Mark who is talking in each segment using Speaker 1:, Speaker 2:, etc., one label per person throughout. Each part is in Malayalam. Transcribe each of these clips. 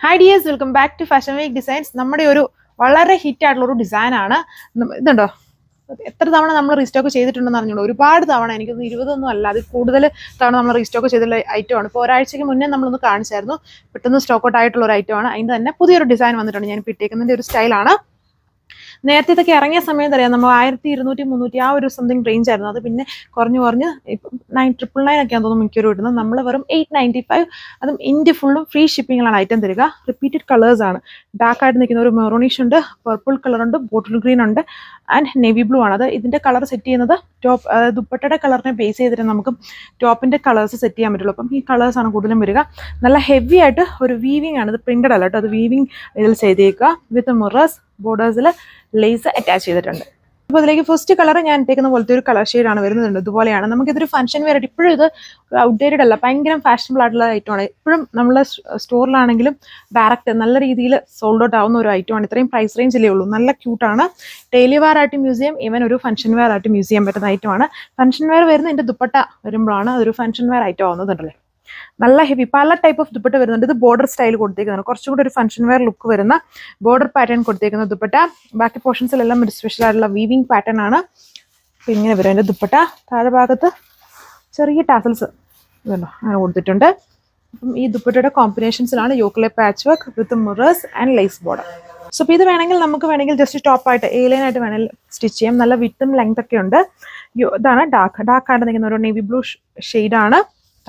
Speaker 1: Hi dears, welcome back to fashion week designs. നമ്മുടെ ഒരു വളരെ ഹിറ്റ് ആയിട്ടുള്ള ഒരു ഡിസൈനാണ്. ഇതുണ്ടോ, എത്ര തവണ നമ്മൾ റീസ്റ്റോക്ക് ചെയ്തിട്ടുണ്ടെന്ന് അറിഞ്ഞോളൂ. ഒരുപാട് തവണ, എനിക്കൊന്ന് 20 അല്ല, അത് കൂടുതൽ തവണ നമ്മൾ റീസ്റ്റോക്ക് ചെയ്തിട്ടുള്ള ഐറ്റമാണ്. ഇപ്പോൾ ഒരാഴ്ചയ്ക്ക് മുന്നേ നമ്മളൊന്ന് കാണിച്ചായിരുന്നു. പെട്ടെന്ന് സ്റ്റോക്ക് ഔട്ട് ആയിട്ടുള്ള ഒരു ഐറ്റമാണ്. അതിൻ്റെ തന്നെ പുതിയൊരു ഡിസൈൻ വന്നിട്ടുണ്ട്. ഞാൻ ഇട്ടേക്കുന്നതിൻ്റെ ഒരു സ്റ്റൈലാണ്. നേരത്തെ ഇതൊക്കെ ഇറങ്ങിയ സമയത്ത് അറിയാം, നമ്മൾ 1200, 300 ആ ഒരു സംതിങ് റേഞ്ച് ആയിരുന്നു. അത് പിന്നെ കുറഞ്ഞ് ഇപ്പം 999 ഒക്കെയാണെന്ന് തോന്നുന്നു മിക്കൊരു കിട്ടുന്നത്. നമ്മൾ വെറും 895, അതും ഇന്ത്യ ഫുള്ളും ഫ്രീ ഷിപ്പിങ്ങിലാണ് ഐറ്റം തരിക. റിപ്പീറ്റഡ് കളേഴ്സ് ആണ്. ഡാർക്ക് ആയിട്ട് നിൽക്കുന്ന ഒരു മെറൂണിഷ് ഉണ്ട്, പർപ്പിൾ കളർ ഉണ്ട്, ബോട്ടിൽ ഗ്രീൻ ഉണ്ട്, ആൻഡ് നേവി ബ്ലൂ ആണ്. അത് ഇതിൻ്റെ കളർ സെറ്റ് ചെയ്യുന്നത് ടോപ്പ് ദുപ്പട്ടയുടെ കളറിനെ ബേസ് ചെയ്തിട്ട് നമുക്ക് ടോപ്പിൻ്റെ കളേഴ്സ് സെറ്റ് ചെയ്യാൻ പറ്റുള്ളൂ. അപ്പം ഈ കളേഴ്സാണ് കൂടുതലും വരിക. നല്ല ഹെവി ആയിട്ട് ഒരു വീവിങ് ആണ്. ഇത് പ്രിന്റഡ് അല്ല കേട്ടോ, അത് വീവിങ് ഇതിൽ ചെയ്തേക്കുക. വിത്ത് മിറേഴ്സ്, ബോർഡേഴ്സിൽ ലേസ് അറ്റാച്ച് ചെയ്തിട്ടുണ്ട്. അപ്പോൾ അതിലേക്ക് ഫസ്റ്റ് കളർ ഞാൻ ഇട്ടേക്കുന്ന പോലത്തെ ഒരു കളർ ഷെയ്ഡാണ് വരുന്നുണ്ട്. ഇതുപോലെയാണ്. നമുക്കിതൊരു ഫംഗ്ഷൻ വെയർ ആയിട്ട്, ഇപ്പോഴും ഇത് ഔട്ട്ഡേറ്റഡ് അല്ല, ഭയങ്കര ഫാഷനബിൾ ആയിട്ടുള്ള ഐറ്റമാണ്. ഇപ്പോഴും നമ്മളെ സ്റ്റോറിലാണെങ്കിലും ഡയറക്റ്റ് നല്ല രീതിയിൽ സോൾഡ് ഔട്ട് ആവുന്ന ഒരു ഐറ്റമാണ്. ഇത്രയും പ്രൈസ് റേഞ്ചിലേ ഉള്ളൂ. നല്ല ക്യൂട്ടാണ്. ഡെയിലി വെയർ ആയിട്ട് യൂസ് ചെയ്യാം, ഈവൻ ഒരു ഫംഗ്ഷൻ വെയർ ആയിട്ട് യൂസ് ചെയ്യാൻ പറ്റുന്ന ഐറ്റമാണ്. ഫംഗ്ഷൻ വെയർ വരുന്ന ഇതിൻ്റെ ദുപ്പട്ട വരുമ്പോഴാണ് അതൊരു ഫംഗ്ഷൻ വെയർ ഐറ്റം ആവുന്നതുണ്ടല്ലേ. നല്ല ഹെവി, പല ടൈപ്പ് ഓഫ് ദുപ്പട്ട വരുന്നുണ്ട്. ഇത് ബോർഡർ സ്റ്റൈൽ കൊടുത്തേക്കുന്നതാണ്. കുറച്ചും കൂടി ഒരു ഫംഗ്ഷൻ വെയർ ലുക്ക് വരുന്ന ബോർഡർ പാറ്റേൺ കൊടുത്തേക്കുന്ന ദുപ്പട്ട. ബാക്കി പോർഷൻസിലെല്ലാം ഒരു സ്പെഷ്യൽ ആയിട്ടുള്ള വീവിങ് പാറ്റേൺ ആണ്. അപ്പോൾ ഇങ്ങനെ വരും അതിൻ്റെ ദുപ്പട്ട. താഴെ ഭാഗത്ത് ചെറിയ ടാസൽസ് ഇതുണ്ടോ അങ്ങനെ കൊടുത്തിട്ടുണ്ട്. അപ്പം ഈ ദുപ്പട്ടയുടെ കോമ്പിനേഷൻസിലാണ് യോക്കിലെ patch work with mirrors and lace border. So അപ്പോൾ ഇത് നമുക്ക് വേണമെങ്കിൽ ജസ്റ്റ് ടോപ്പായിട്ട് ഏലൈനായിട്ട് വേണമെങ്കിൽ സ്റ്റിച്ച് ചെയ്യാം. നല്ല വിത്തും ലെങ്ത് ഒക്കെ ഉണ്ട്. ഇതാണ് ഡാർക്കായിട്ട് നിൽക്കുന്ന ഒരു നേവി ബ്ലൂ ഷെയ്ഡാണ്.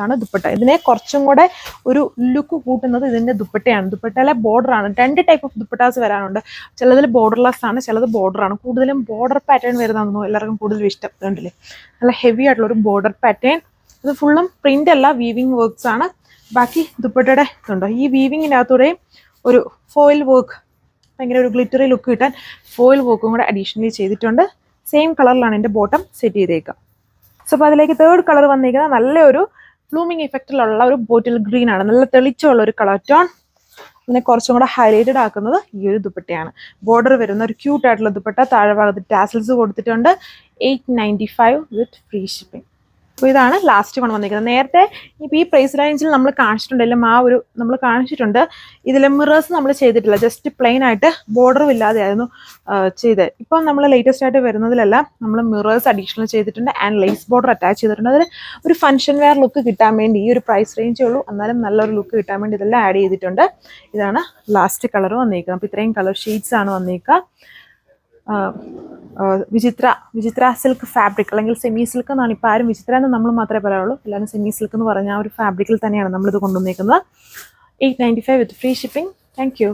Speaker 1: ാണ് ദുപ്പട്ട. ഇതിനെ കുറച്ചും കൂടെ ഒരു ലുക്ക് കൂട്ടുന്നത് ഇതിന്റെ ദുപ്പട്ടയാണ്. ദുപ്പട്ടയിലെ ബോർഡറാണ്. 2 ടൈപ്പ് ഓഫ് ദുപ്പട്ടാസ് വരാനുണ്ട്. ചിലതിൽ ബോർഡർലെസ് ആണ്, ചിലത് ബോർഡറാണ്. കൂടുതലും ബോർഡർ പാറ്റേൺ വരുന്നതെന്നോ എല്ലാവർക്കും കൂടുതലും ഇഷ്ടം. കണ്ടില്ലേ, നല്ല ഹെവി ആയിട്ടുള്ള ഒരു ബോർഡർ പാറ്റേൺ. ഇത് ഫുള്ളും പ്രിന്റ് അല്ല, വീവിങ് വർക്ക്സ് ആണ്. ബാക്കി ദുപ്പട്ടയുടെ ഇതുണ്ടോ, ഈ വീവിങ്ങിനകത്തൂടെയും ഒരു ഫോയിൽ വർക്ക്, ഭയങ്കര ഒരു ഗ്ലിറ്ററി ലുക്ക് കിട്ടാൻ ഫോയിൽ വർക്കും കൂടെ അഡീഷണലി ചെയ്തിട്ടുണ്ട്. സെയിം കളറിലാണ് എൻ്റെ ബോട്ടം സെറ്റ് ചെയ്തേക്കുക. സോ അപ്പോൾ അതിലേക്ക് തേർഡ് കളർ വന്നിരിക്കുന്നത് നല്ലൊരു ബ്ലൂമിങ് ഇഫക്റ്റിലുള്ള ഒരു ബോട്ടിൽ ഗ്രീൻ ആണ്. നല്ല തെളിച്ചുള്ള ഒരു കളർ ടോൺ. അതിനെ കുറച്ചും കൂടെ ഹൈലൈറ്റഡ് ആക്കുന്നത് ഈ ഒരു ദുപ്പട്ടയാണ്. ബോർഡർ വരുന്ന ഒരു ക്യൂട്ട് ആയിട്ടുള്ള ദുപ്പട്ട. താഴെ ഭാഗത്ത് ടാസൽസ് കൊടുത്തിട്ടുണ്ട്. 895 വിത്ത് ഫ്രീ ഷിപ്പിംഗ്. അപ്പോൾ ഇതാണ് ലാസ്റ്റ് വൺ വന്നിരിക്കുന്നത്. നേരത്തെ ഇപ്പോൾ ഈ പ്രൈസ് റേഞ്ചിൽ നമ്മൾ കാണിച്ചിട്ടുണ്ടെങ്കിലും നമ്മൾ കാണിച്ചിട്ടുണ്ട്. ഇതിലെ മിറേഴ്സ് നമ്മൾ ചെയ്തിട്ടില്ല, ജസ്റ്റ് പ്ലെയിൻ ആയിട്ട് ബോർഡറും ഇല്ലാതെയായിരുന്നു ചെയ്തത്. ഇപ്പം നമ്മൾ ലേറ്റസ്റ്റ് ആയിട്ട് വരുന്നതിലെല്ലാം നമ്മൾ മിറേഴ്സ് അഡീഷണൽ ചെയ്തിട്ടുണ്ട് ആൻഡ് ലേസ് ബോർഡർ അറ്റാച്ച് ചെയ്തിട്ടുണ്ട്. അതിൽ ഒരു ഫംഗ്ഷൻ വെയർ ലുക്ക് കിട്ടാൻ വേണ്ടി, ഈ ഒരു പ്രൈസ് റേഞ്ചേ ഉള്ളൂ എന്നാലും നല്ലൊരു ലുക്ക് കിട്ടാൻ വേണ്ടി ഇതെല്ലാം ആഡ് ചെയ്തിട്ടുണ്ട്. ഇതാണ് ലാസ്റ്റ് കളർ വന്നിരിക്കുന്നത്. അപ്പോൾ ഇത്രയും കളർ ഷെയ്ഡ്സ് ആണ് വന്നിരിക്കുക. വിചിത്ര സിൽക്ക് ഫാബ്രിക് അല്ലെങ്കിൽ സെമി സിൽക്ക് എന്നാണ്. ഇപ്പോൾ ആരും വിചിത്ര എന്ന് നമ്മൾ മാത്രമേ പറയാറുള്ളൂ. എല്ലാവരും സെമി സിൽക്ക് എന്ന് പറഞ്ഞ ആ ഒരു ഫാബ്രിക്കിൽ തന്നെയാണ് നമ്മളിത് കൊണ്ടുവന്നിരിക്കുന്നത്. 895 വിത്ത് ഫ്രീ ഷിപ്പിംഗ്. Thank you.